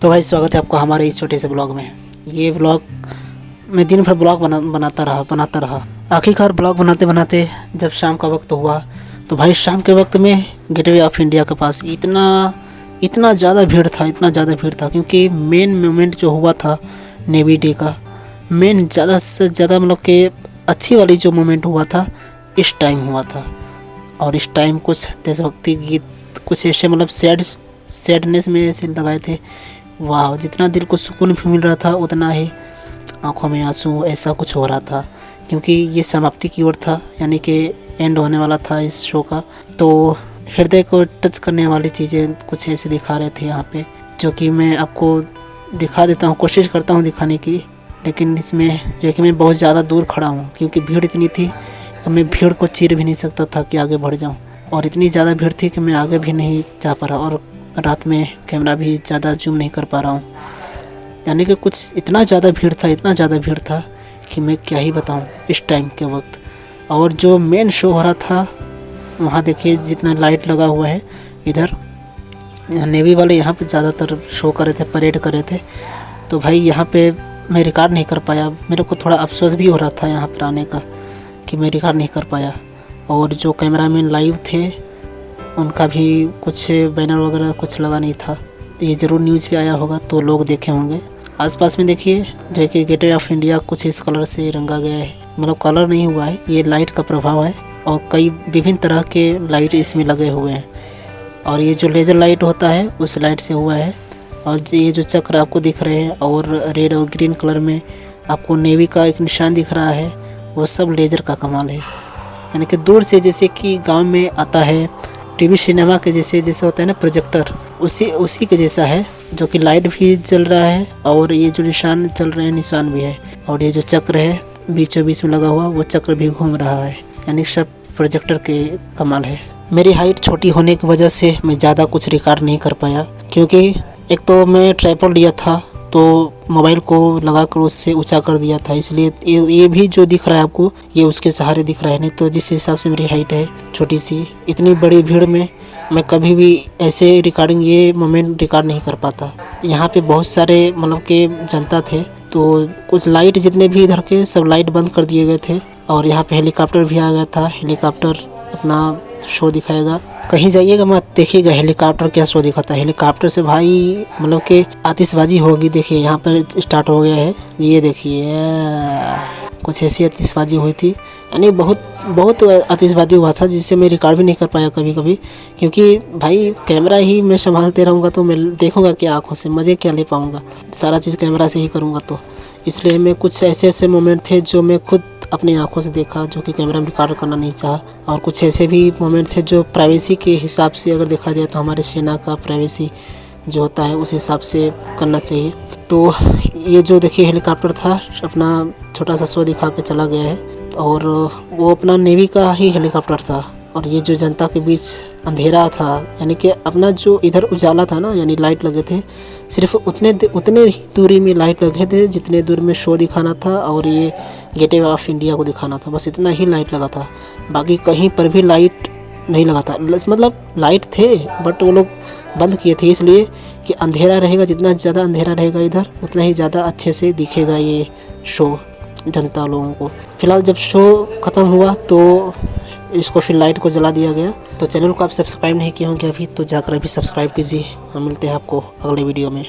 तो भाई स्वागत है आपका हमारे इस छोटे से ब्लॉग में। ये ब्लॉग मैं दिन भर ब्लॉग बनाता रहा। आखिरकार ब्लॉग बनाते बनाते जब शाम का वक्त हुआ तो भाई शाम के वक्त में गेटवे ऑफ इंडिया के पास इतना ज़्यादा भीड़ था क्योंकि मेन मोमेंट जो हुआ था नेवी डे का मेन ज़्यादा से ज़्यादा मतलब कि अच्छी वाली जो मोमेंट हुआ था इस टाइम हुआ था। और इस टाइम कुछ देशभक्ति गीत कुछ ऐसे मतलब सैडनेस में ऐसे लगाए थे। वाह, जितना दिल को सुकून भी मिल रहा था उतना ही आंखों में आंसू ऐसा कुछ हो रहा था क्योंकि ये समाप्ति की ओर था, यानी कि एंड होने वाला था इस शो का। तो हृदय को टच करने वाली चीज़ें कुछ ऐसे दिखा रहे थे यहाँ पे, जो कि मैं आपको दिखा देता हूँ, कोशिश करता हूँ दिखाने की। लेकिन इसमें जो कि मैं बहुत ज़्यादा दूर खड़ा हूँ क्योंकि भीड़ इतनी थी तो मैं भीड़ को चीर भी नहीं सकता था कि आगे बढ़ जाऊँ, और इतनी ज़्यादा भीड़ थी कि मैं आगे भी नहीं जा पा रहा, और रात में कैमरा भी ज़्यादा जूम नहीं कर पा रहा हूँ। यानी कि कुछ इतना ज़्यादा भीड़ था कि मैं क्या ही बताऊँ इस टाइम के वक्त। और जो मेन शो हो रहा था वहाँ देखिए जितना लाइट लगा हुआ है, इधर नेवी वाले यहाँ पे ज़्यादातर शो कर रहे थे, परेड कर रहे थे। तो भाई यहाँ पे मैं रिकॉर्ड नहीं कर पाया, मेरे को थोड़ा अफसोस भी हो रहा था यहाँ पर आने का कि मैं रिकॉर्ड नहीं कर पाया। और जो कैमरामैन लाइव थे उनका भी कुछ बैनर वगैरह कुछ लगा नहीं था। ये ज़रूर न्यूज़ पे आया होगा तो लोग देखे होंगे। आसपास में देखिए जो कि गेटवे ऑफ इंडिया कुछ इस कलर से रंगा गया है, मतलब कलर नहीं हुआ है, ये लाइट का प्रभाव है और कई विभिन्न तरह के लाइट इसमें लगे हुए हैं। और ये जो लेज़र लाइट होता है उस लाइट से हुआ है। और ये जो चक्र आपको दिख रहे हैं और रेड और ग्रीन कलर में आपको नेवी का एक निशान दिख रहा है, वो सब लेज़र का कमाल है। यानी कि दूर से जैसे कि गाँव में आता है टीवी सिनेमा के जैसे होता है ना प्रोजेक्टर, उसी के जैसा है, जो कि लाइट भी जल रहा है और ये जो निशान चल रहे हैं निशान भी है। और ये जो चक्र है बीचों बीच में लगा हुआ वो चक्र भी घूम रहा है, यानी सब प्रोजेक्टर के कमाल है। मेरी हाइट छोटी होने की वजह से मैं ज़्यादा कुछ रिकॉर्ड नहीं कर पाया क्योंकि एक तो मैं ट्राइपॉड लिया था तो मोबाइल को लगाकर उससे ऊंचा कर दिया था, इसलिए ये भी जो दिख रहा है आपको ये उसके सहारे दिख रहा है। नहीं तो जिस हिसाब से मेरी हाइट है छोटी सी, इतनी बड़ी भीड़ में मैं कभी भी ऐसे ये मोमेंट रिकॉर्ड नहीं कर पाता। यहाँ पे बहुत सारे मतलब के जनता थे तो कुछ लाइट जितने भी इधर के सब लाइट बंद कर दिए गए थे। और यहाँ पे हेलीकॉप्टर भी आ गया था, हेलीकॉप्टर अपना शो दिखाएगा। कहीं जाइएगा मत देखिएगा हेलीकॉप्टर क्या शो दिखाता है। हेलीकॉप्टर से भाई मतलब कि आतिशबाजी होगी। देखिए यहाँ पर स्टार्ट हो गया है, ये देखिए कुछ ऐसी आतिशबाजी हुई थी, यानी बहुत आतिशबाजी हुआ था जिससे मैं रिकॉर्ड भी नहीं कर पाया कभी क्योंकि भाई कैमरा ही मैं संभालते रहूँगा तो मैं देखूँगा क्या आँखों से, मज़े क्या ले पाऊँगा, सारा चीज़ कैमरा से ही करूँगा। तो इसलिए मैं कुछ ऐसे मोमेंट थे जो मैं खुद अपनी आंखों से देखा जो कि कैमरा में रिकॉर्ड करना नहीं चाहा। और कुछ ऐसे भी मोमेंट थे जो प्राइवेसी के हिसाब से अगर देखा जाए तो हमारे सेना का प्राइवेसी जो होता है उस हिसाब से करना चाहिए। तो ये जो देखिए हेलीकॉप्टर था अपना छोटा सा शो दिखा के चला गया है, और वो अपना नेवी का ही हेलीकॉप्टर था। और ये जो जनता के बीच अंधेरा था, यानी कि अपना जो इधर उजाला था ना, यानी लाइट लगे थे, सिर्फ उतने ही दूरी में लाइट लगे थे जितने दूर में शो दिखाना था और ये गेटवे ऑफ इंडिया को दिखाना था, बस इतना ही लाइट लगा था। बाकी कहीं पर भी लाइट नहीं लगा था, मतलब लाइट थे बट वो लोग बंद किए थे इसलिए कि अंधेरा रहेगा, जितना ज़्यादा अंधेरा रहेगा इधर उतना ही ज़्यादा अच्छे से दिखेगा ये शो जनता लोगों को। फिलहाल जब शो ख़त्म हुआ तो इसको फिर लाइट को जला दिया गया। तो चैनल को आप सब्सक्राइब नहीं किए होंगे अभी तो जाकर अभी सब्सक्राइब कीजिए। हम मिलते हैं आपको अगले वीडियो में।